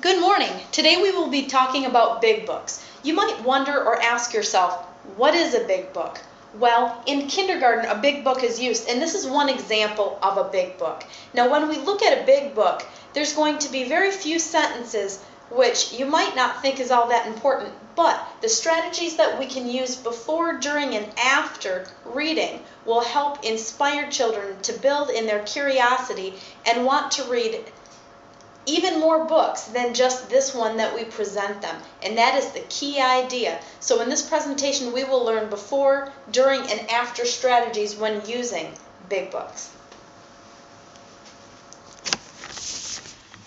Good morning. Today we will be talking about big books. You might wonder or ask yourself, what is a big book? Well, in kindergarten, a big book is used, and this is one example of a big book. Now, when we look at a big book, there's going to be very few sentences which you might not think is all that important, but the strategies that we can use before, during, and after reading will help inspire children to build in their curiosity and want to read even more books than just this one that we present them. And that is the key idea. So in this presentation, we will learn before, during, and after strategies when using big books.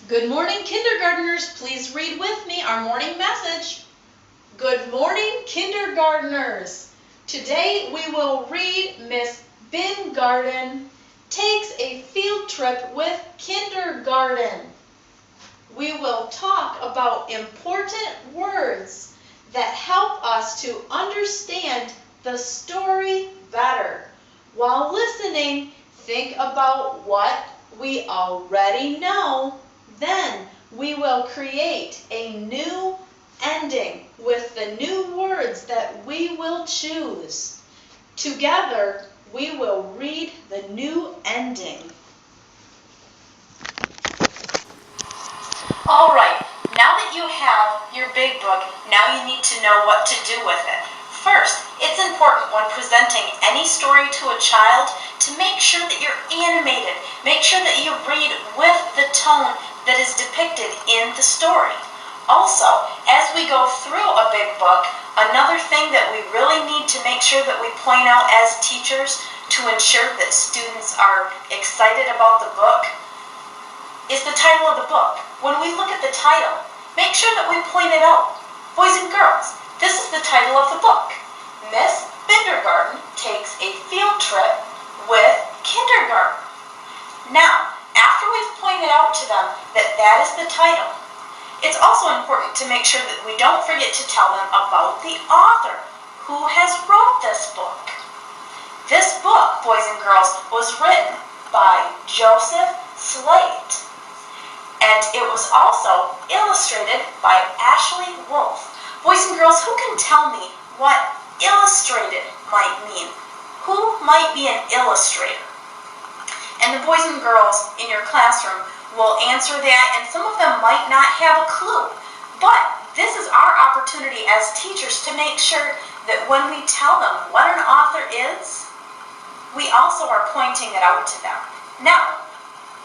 Good morning, kindergartners. Please read with me our morning message. Good morning, kindergartners. Today we will read Miss Bingarden Takes a Field Trip with Kindergarten. We will talk about important words that help us to understand the story better. While listening, think about what we already know. Then we will create a new ending with the new words that we will choose. Together, we will read the new ending. All right, now that you have your big book, now you need to know what to do with it. First, it's important when presenting any story to a child to make sure that you're animated. Make sure that you read with the tone that is depicted in the story. Also, as we go through a big book, another thing that we really need to make sure that we point out as teachers to ensure that students are excited about the book is the title of the book. When we look at the title, make sure that we point it out. Boys and girls, this is the title of the book. Miss Bingarden Takes a Field Trip with Kindergarten. Now, after we've pointed out to them that that is the title, it's also important to make sure that we don't forget to tell them about the author who has wrote this book. This book, boys and girls, was written by Joseph Slate. And it was also illustrated by Ashley Wolf. Boys and girls, who can tell me what illustrated might mean? Who might be an illustrator? And the boys and girls in your classroom will answer that, and some of them might not have a clue. But this is our opportunity as teachers to make sure that when we tell them what an author is, we also are pointing it out to them. Now,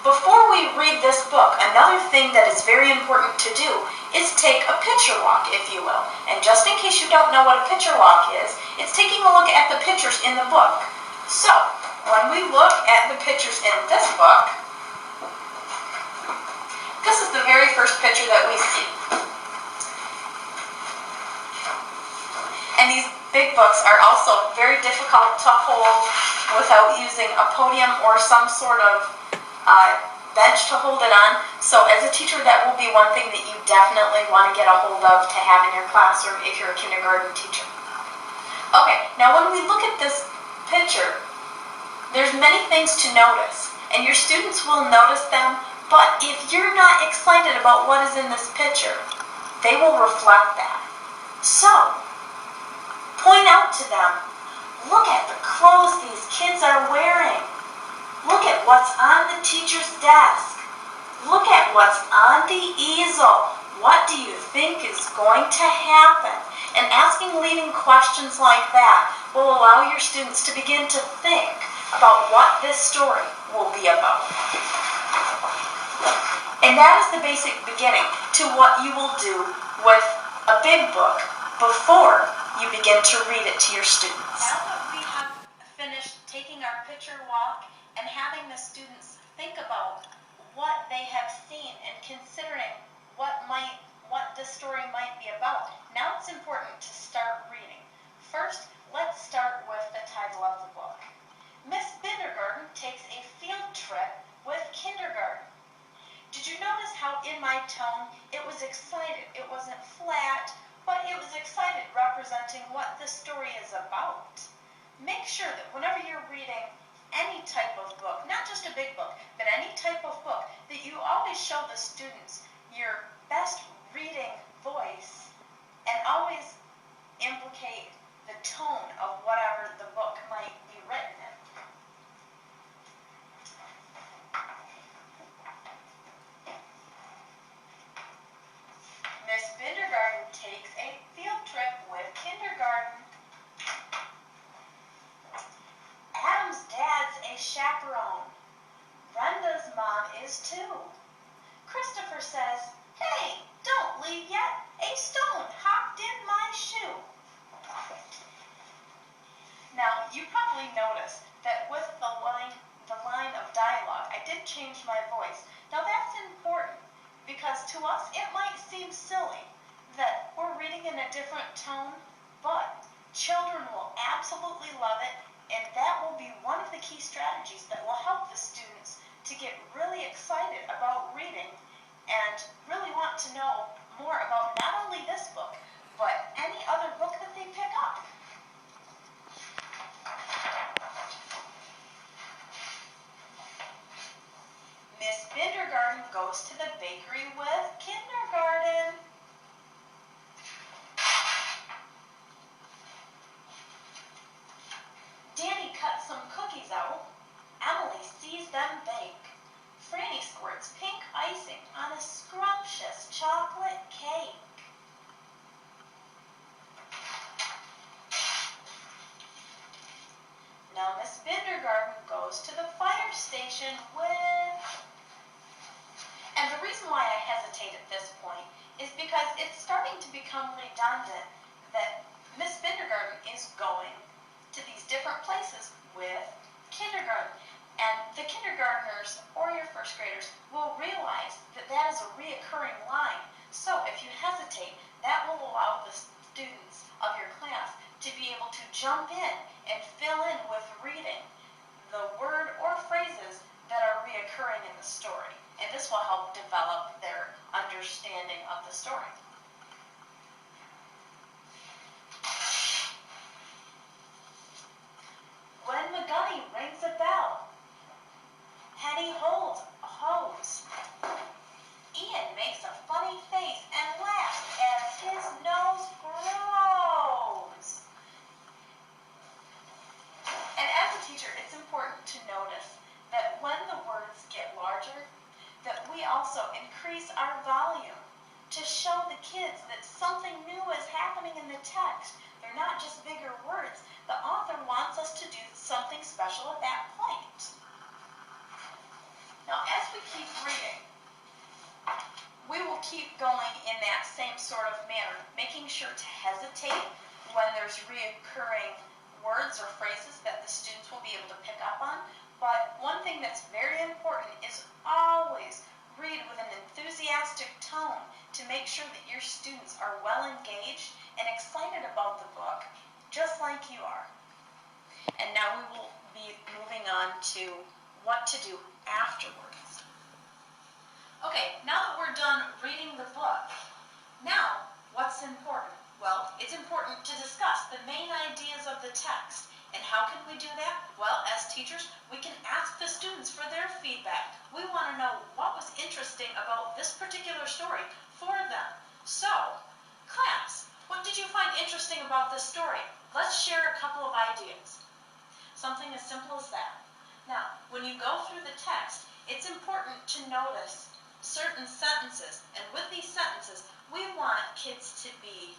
before we read this book, another thing that is very important to do is take a picture walk, if you will. And just in case you don't know what a picture walk is, it's taking a look at the pictures in the book. So, when we look at the pictures in this book, this is the very first picture that we see. And these big books are also very difficult to hold without using a podium or some sort of bench to hold it on. So as a teacher, that will be one thing that you definitely want to get a hold of to have in your classroom if you're a kindergarten teacher. Okay, now when we look at this picture, there's many things to notice, and your students will notice them, but if you're not excited about what is in this picture, they will reflect that. So, point out to them, look at the clothes these kids are wearing. Look at what's on the teacher's desk. Look at what's on the easel. What do you think is going to happen? And asking leading questions like that will allow your students to begin to think about what this story will be about. And that is the basic beginning to what you will do with a big book before you begin to read it to your students. Now that we have finished taking our picture walk and having the students think about what they have seen and considering what this story might be about, now it's important to start reading. First, let's start with the title of the book. Miss Bingarden Takes a Field Trip with Kindergarten. Did you notice how in my tone it was excited? It wasn't flat, but it was excited, representing what the story is about. Make sure that whenever you're reading any type of book, not just a big book, but any type of book, that you always show the students your best reading voice and always implicate the tone of whatever the book might be written in. Miss Bindergarten takes a field trip with kindergarten. Adam's dad's a chaperone. Brenda's mom is too. Christopher says, "Hey, don't leave yet. A stone hopped in my shoe." Now, you probably noticed that with the line of dialogue, I did change my voice. Now, that's important because to us it might seem silly that we're reading in a different tone, but children will absolutely love it, and that will be one of the key strategies that will help the students to get really excited about reading and really want to know more about not only this book, but any other book that they pick up. Miss Bindergarten goes to the bakery with kindergarten. Danny cuts some cookies out. Emily sees them bake. Franny squirts pink icing on a scrumptious chocolate cake. Now Miss Bindergarten goes to the fire station with... And the reason why I hesitate at this point is because it's starting to become redundant that Miss Bindergarten is going to these different places with kindergarten. And the kindergartners or your first graders will realize that that is a reoccurring line. So if you hesitate, that will allow the students of your class to be able to jump in and fill in with reading the word or phrases that are reoccurring in the story. And this will help develop their understanding of the story. Gwen McGunny rings a bell. Henny holds a hose. Ian makes a funny face and laughs as his nose grows. And as a teacher, it's important to notice that when the words get larger, that we also increase our volume to show the kids that something new is happening in the text. They're not just bigger words. The author wants us to do something special at that point. Now, as we keep reading, we will keep going in that same sort of manner, making sure to hesitate when there's reoccurring words or phrases that the students will be able to pick up on. But one thing that's very important is always read with an enthusiastic tone to make sure that your students are well engaged and excited about the book, just like you are. And now we will be moving on to what to do afterwards. Okay, now that we're done reading the book, now what's important? Well, it's important to discuss the main ideas of the text. And how can we do that? Well, as teachers, we can ask the students for their feedback. We want to know what was interesting about this particular story for them. So, class, what did you find interesting about this story? Let's share a couple of ideas. Something as simple as that. Now, when you go through the text, it's important to notice certain sentences. And with these sentences, we want kids to be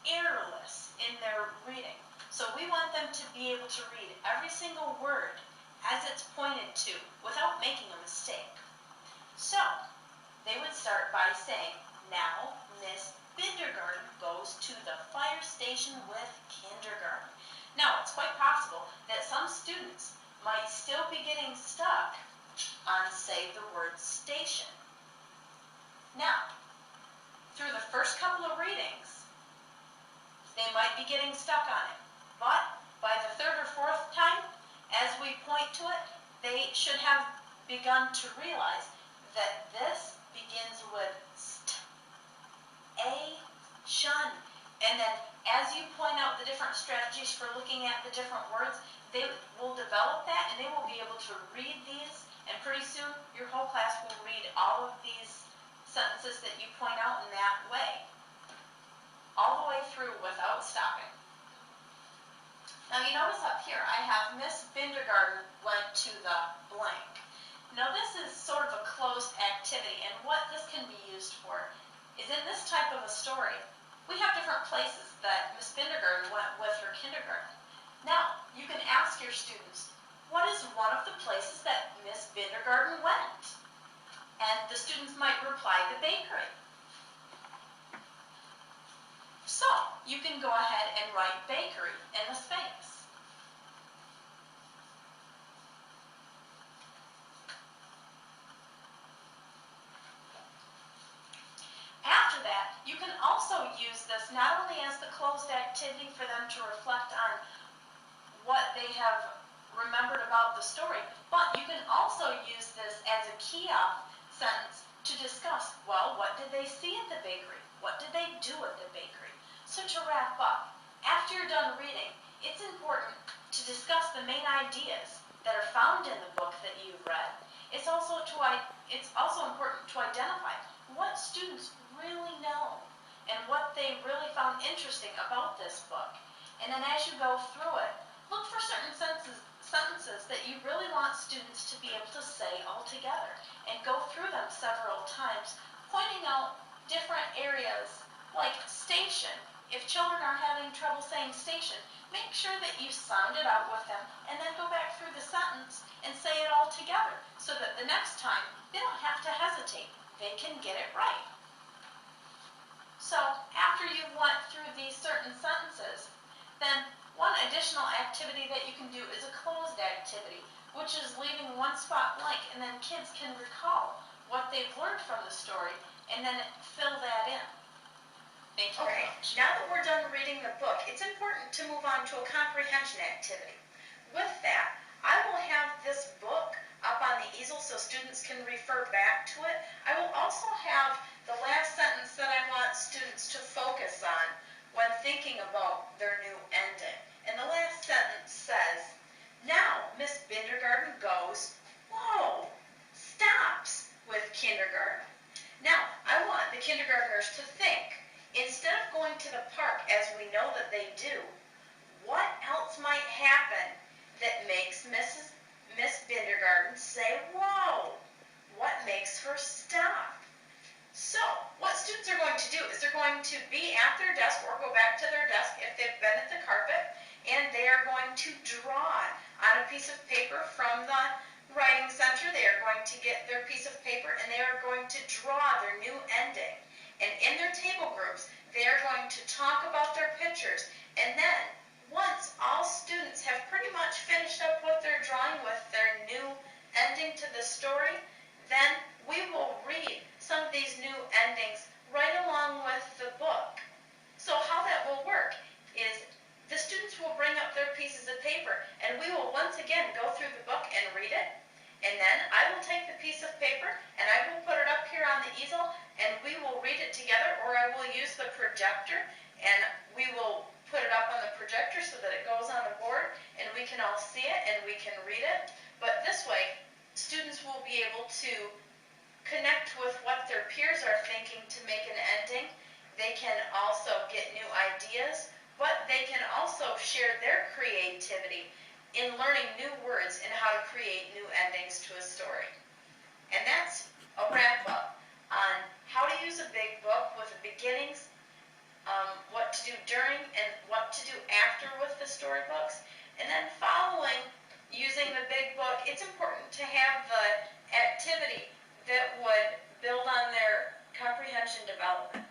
errorless in their reading. So we want them to be able to read every single word as it's pointed to without making a mistake. So they would start by saying, "Now Miss Bindergarten goes to the fire station with kindergarten." Now it's quite possible that some students might still be getting stuck on, say, the word station. Now, through the first couple of readings, they might be getting stuck on it. But by the third or fourth time, as we point to it, they should have begun to realize that this begins with st, a, shun. And then as you point out the different strategies for looking at the different words, they will develop that and they will be able to read these. And pretty soon, your whole class will read all of these sentences that you point out in that way, all the way through without stopping. Now you notice up here I have Miss Bindergarten went to the blank. Now this is sort of a closed activity, and what this can be used for is in this type of a story, we have different places that Miss Bindergarten went with her kindergarten. Now you can ask your students, what is one of the places that Miss Bindergarten went? And the students might reply the bakery. So you can go ahead and write bakery in the space. After that, you can also use this not only as the closed activity for them to reflect on what they have remembered about the story, but you can also use this as a key-off sentence to discuss, well, what did they see at the bakery? What did they do at the bakery? So to wrap up, after you're done reading, it's important to discuss the main ideas that are found in the book that you've read. It's also important to identify what students really know and what they really found interesting about this book. And then as you go through it, look for certain sentences that you really want students to be able to say all together, and go through them several times, pointing out different areas like station. If children are having trouble saying station, make sure that you sound it out with them and then go back through the sentence and say it all together so that the next time they don't have to hesitate. They can get it right. So after you've went through these certain sentences, then one additional activity that you can do is a closed activity, which is leaving one spot blank, and then kids can recall what they've learned from the story and then fill that in. Thank you very much. Now that we're done reading the book, it's important to move on to a comprehension activity. With that, I will have this book up on the easel so students can refer back to it. I will also have the last sentence that I want students to focus on when thinking about their new ending. And the last sentence says, now Miss Bindergarten goes, whoa, stops with kindergarten. Now, I want the kindergartners to think, instead of going to the park as we know that they do, what else might happen that makes Miss Bindergarten say, whoa? What makes her stop? So, what students are going to do is they're going to be at their desk or go back to their desk if they've been at the carpet, and they are going to draw on a piece of paper from the writing center. They are going to get their piece of paper and they are going to draw their new ending. And in their table groups, they are going to talk about their pictures. And then, once all students have pretty much finished up what they're drawing with their new ending to the story, then we will read some of these new endings right along with the book. So how that will work is the students will bring up their pieces of paper and we will once again go through the book and read it. And then I will take the piece of paper and I will put it up here on the easel and we will read it together, or I will use the projector and we will put it up on the projector so that it goes on the board and we can all see it and we can read it. But this way, students will be able to connect with what their peers are thinking to make an ending. They can also get new ideas, but they can also share their creativity in learning new words and how to create new endings to a story. And that's a wrap-up on how to use a big book with the beginnings, what to do during and what to do after with the storybooks. And then following using the big book, it's important to have the activity that would build on their comprehension development.